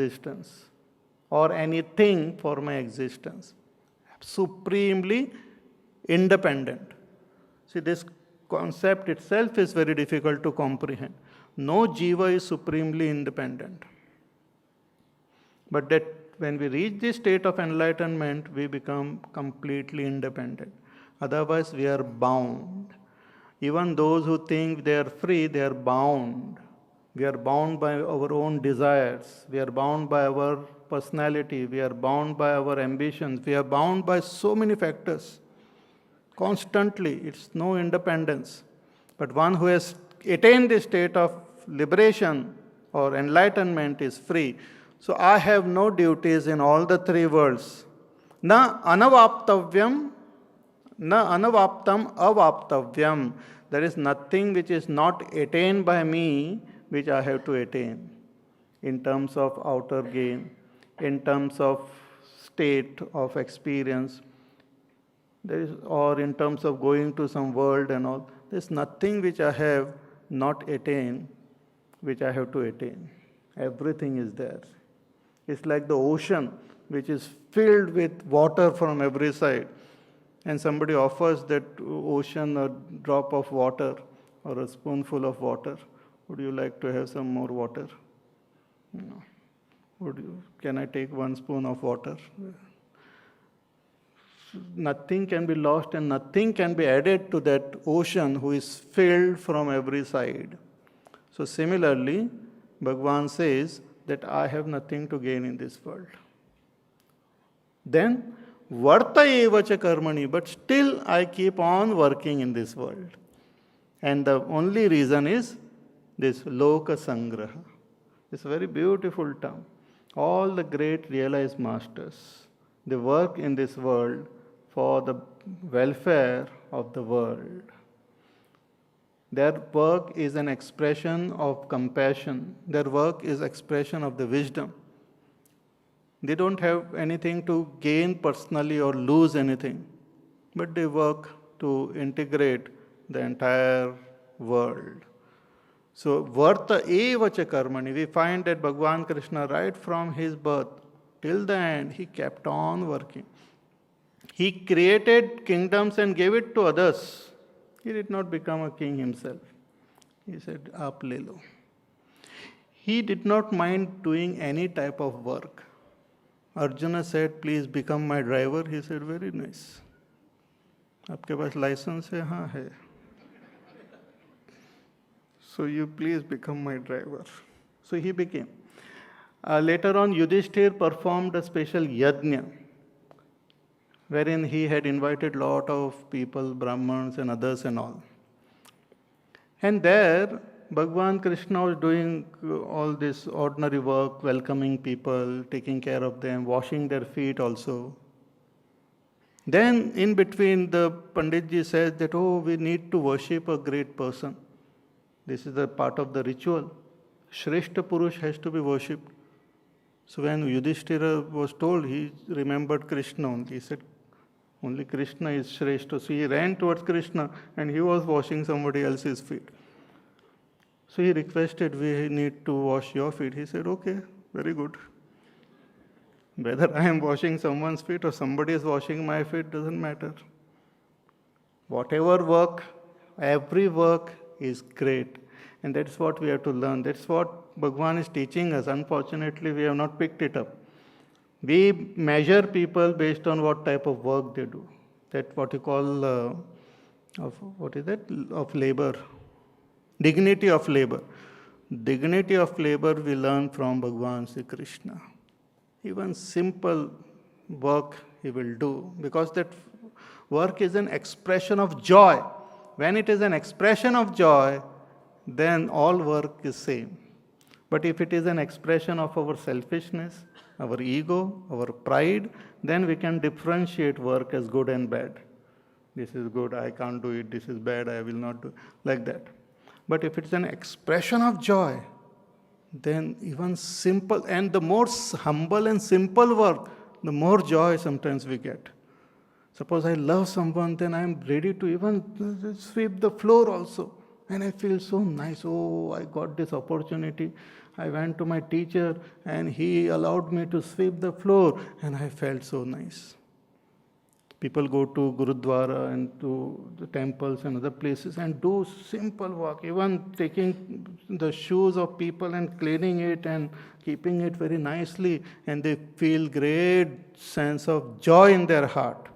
existence or anything for my existence. Supremely independent. See, this concept itself is very difficult to comprehend. No jiva is supremely independent. But that when we reach this state of enlightenment, we become completely independent. Otherwise, we are bound. Even those who think they are free, they are bound. We are bound by our own desires. We are bound by our personality. We are bound by our ambitions. We are bound by so many factors. Constantly, it's no independence. But one who has attained the state of liberation or enlightenment is free. So I have no duties in all the three worlds. Na anavaptavyam, na anavaptam avaptavyam. There is nothing which is not attained by me which I have to attain in terms of outer gain, in terms of state of experience, or in terms of going to some world and all. There is nothing which I have not attained which I have to attain. Everything is there. It's like the ocean which is filled with water from every side. And somebody offers that ocean a drop of water or a spoonful of water. Would you like to have some more water? No. Can I take 1 spoon of water? Nothing can be lost and nothing can be added to that ocean who is filled from every side. So similarly, Bhagavan says that I have nothing to gain in this world. Then, varta eva cha karmani, but still I keep on working in this world. And the only reason is this loka sangraha. It's a very beautiful term. All the great realized masters, they work in this world for the welfare of the world. Their work is an expression of compassion. Their work is expression of the wisdom. They don't have anything to gain personally or lose anything, but they work to integrate the entire world. So, varta eva cha karmani, we find that Bhagavan Krishna, right from his birth till the end, he kept on working. He created kingdoms and gave it to others. He did not become a king himself. He said, aap le lo. He did not mind doing any type of work. Arjuna said, please become my driver. He said, very nice. Aapke paas license hai? Haan hai. So you please become my driver. So he became. Later on, Yudhishthir performed a special yajna, wherein he had invited lot of people, Brahmins and others and all. And there, Bhagavan Krishna was doing all this ordinary work, welcoming people, taking care of them, washing their feet also. Then, in between, the Panditji says that, oh, we need to worship a great person. This is a part of the ritual. Shrestha Purush has to be worshipped. So when Yudhishthira was told, he remembered Krishna only. He said, only Krishna is Shrestha. So he ran towards Krishna and he was washing somebody else's feet. So he requested, we need to wash your feet. He said, okay, very good. Whether I am washing someone's feet or somebody is washing my feet doesn't matter. Whatever work, every work is great. And that's what we have to learn. That's what Bhagavan is teaching us. Unfortunately, we have not picked it up. We measure people based on what type of work they do. That's what you call, of labor. Dignity of labor. Dignity of labor we learn from Bhagavan Sri Krishna. Even simple work he will do, because that work is an expression of joy. When it is an expression of joy, then all work is same. But if it is an expression of our selfishness, our ego, our pride, then we can differentiate work as good and bad. This is good, I can't do it. This is bad, I will not do it. Like that. But if it's an expression of joy, then even simple, and the more humble and simple work, the more joy sometimes we get. Suppose I love someone, then I am ready to even sweep the floor also. And I feel so nice. Oh, I got this opportunity. I went to my teacher and he allowed me to sweep the floor and I felt so nice. People go to Gurudwara and to the temples and other places and do simple work, even taking the shoes of people and cleaning it and keeping it very nicely, and they feel great sense of joy in their heart.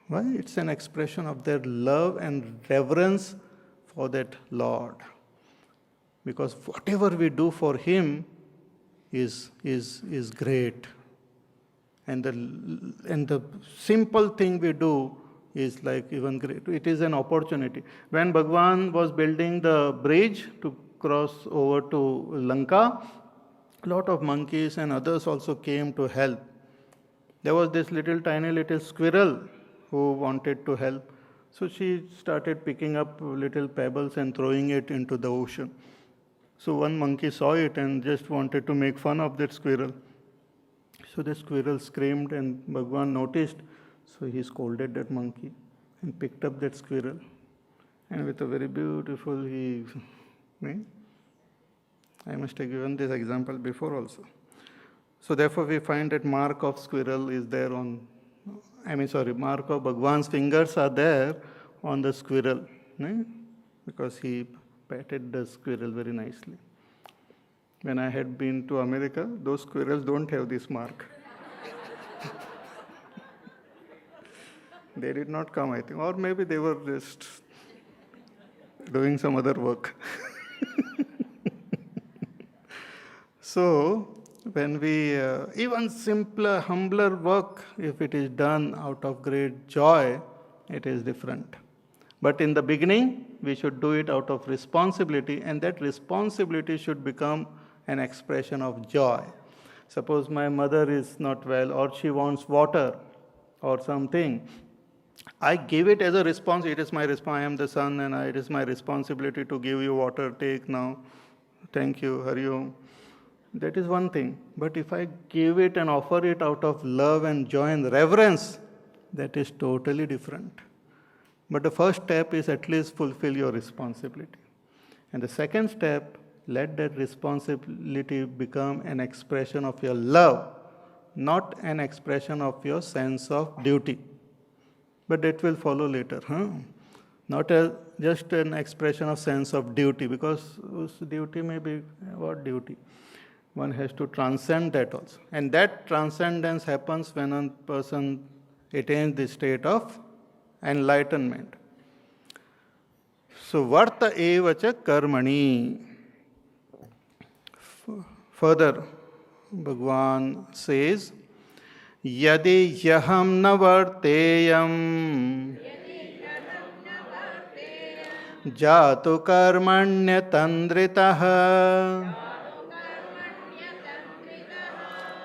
Why? It's an expression of their love and reverence for that Lord. Because whatever we do for Him is great. And the simple thing we do is like even great. It is an opportunity. When Bhagwan was building the bridge to cross over to Lanka, a lot of monkeys and others also came to help. There was this tiny little squirrel who wanted to help. So she started picking up little pebbles and throwing it into the ocean. So one monkey saw it and just wanted to make fun of that squirrel. So the squirrel screamed and Bhagwan noticed. So he scolded that monkey and picked up that squirrel. And with a very beautiful, I must have given this example before also. So therefore we find that mark of squirrel is there mark of Bhagwan's fingers are there on the squirrel. Because he patted the squirrel very nicely. When I had been to America, those squirrels don't have this mark. They did not come, I think. Or maybe they were just doing some other work. So, when we, even simpler, humbler work, if it is done out of great joy, it is different. But in the beginning, we should do it out of responsibility, and that responsibility should become an expression of joy. Suppose my mother is not well, or she wants water or something. I give it as a response. It is my response. I am the son, and it is my responsibility to give you water. Take now. Thank you. Hari Om. That is one thing. But if I give it and offer it out of love and joy and reverence, that is totally different. But the first step is at least fulfill your responsibility. And the second step, let that responsibility become an expression of your love, not an expression of your sense of duty. But that will follow later. Not just an expression of sense of duty, because duty may be what duty? One has to transcend that also. And that transcendence happens when a person attains the state of enlightenment. So, varta evacha karmani. Further, Bhagwan says, Yadi yaham na varteyam jatu karmanya tandritaha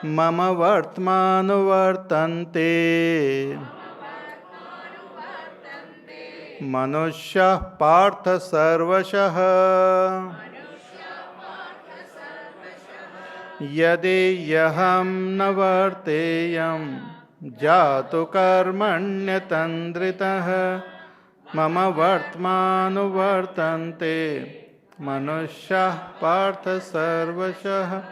mama vartmanu vartante manushya partha sarvashah yadi yaham na varteyam jatu karmanya tandritah mama vartmanu vartante manushya partha sarvashah.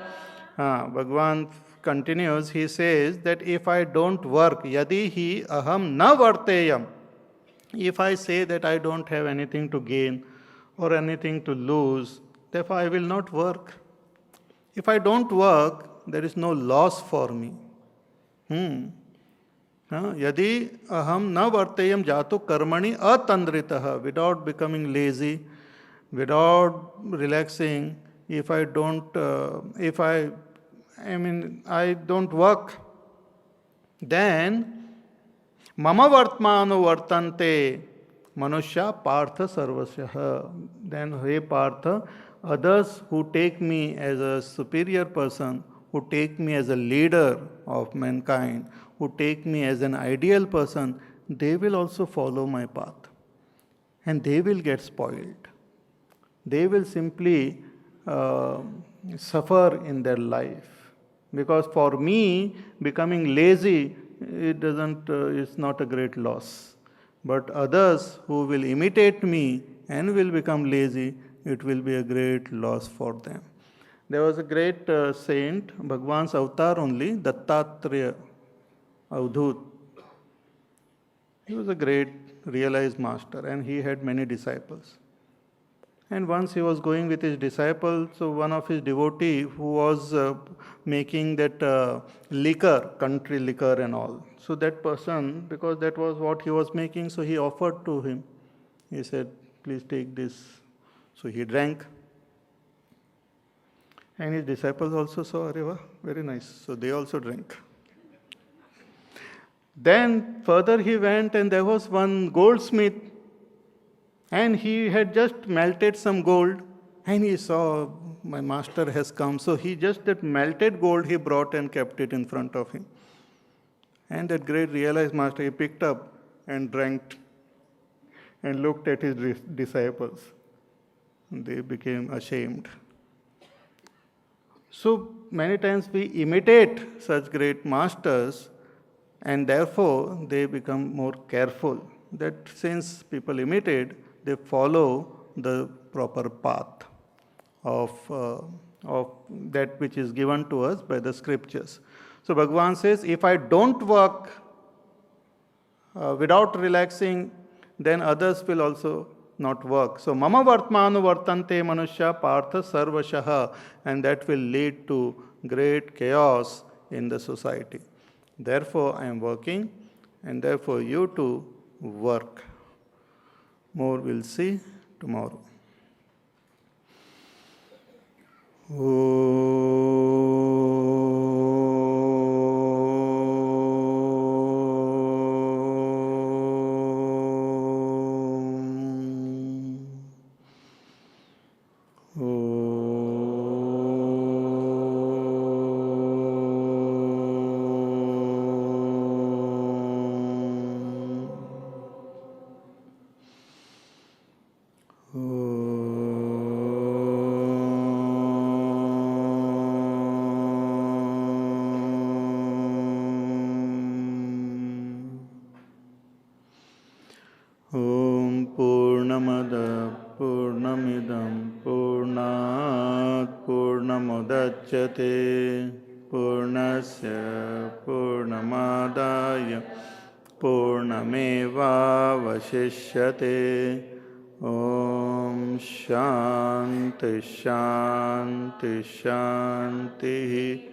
Bhagwan continues, he says that if I don't work, yadi hi aham na varteyam, if I say that I don't have anything to gain or anything to lose, therefore I will not work. If I don't work, there is no loss for me. Yadi aham na varteyam jatu karmani atandritaha, without becoming lazy, without relaxing, if I don't, I don't work, then mama vartmanu vartante manushya partha sarvasya. Then he partha, others who take me as a superior person, who take me as a leader of mankind, who take me as an ideal person, they will also follow my path. And they will get spoiled. They will simply suffer in their life. Because for me, becoming lazy, it's not a great loss. But others who will imitate me and will become lazy, it will be a great loss for them. There was a great saint, Bhagwan's avatar only, Dattatreya, Avdhut. He was a great realized master and he had many disciples. And once he was going with his disciples, so one of his devotee who was making that liquor, country liquor and all. So that person, because that was what he was making, so he offered to him. He said, please take this. So he drank. And his disciples also saw, Areva, very nice. So they also drank. Then further he went and there was one goldsmith and he had just melted some gold and he saw my master has come. So he just that melted gold he brought and kept it in front of him. And that great realized master, he picked up and drank and looked at his disciples. They became ashamed. So many times we imitate such great masters and therefore they become more careful. That since people imitate, they follow the proper path of that which is given to us by the scriptures. So Bhagavan says, if I don't work without relaxing, then others will also not work. So mama vartmanu vartante manusya partha sarvashaha, and that will lead to great chaos in the society. Therefore, I am working, and therefore you too work. More we'll see tomorrow. Purnasya Purnamadaya Purnamevavashishyate. Om Shanti Shanti Shanti.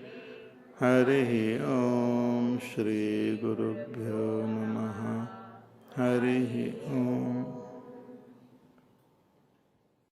Harihi Om Shri Gurubhyo Namaha. Harihi Om.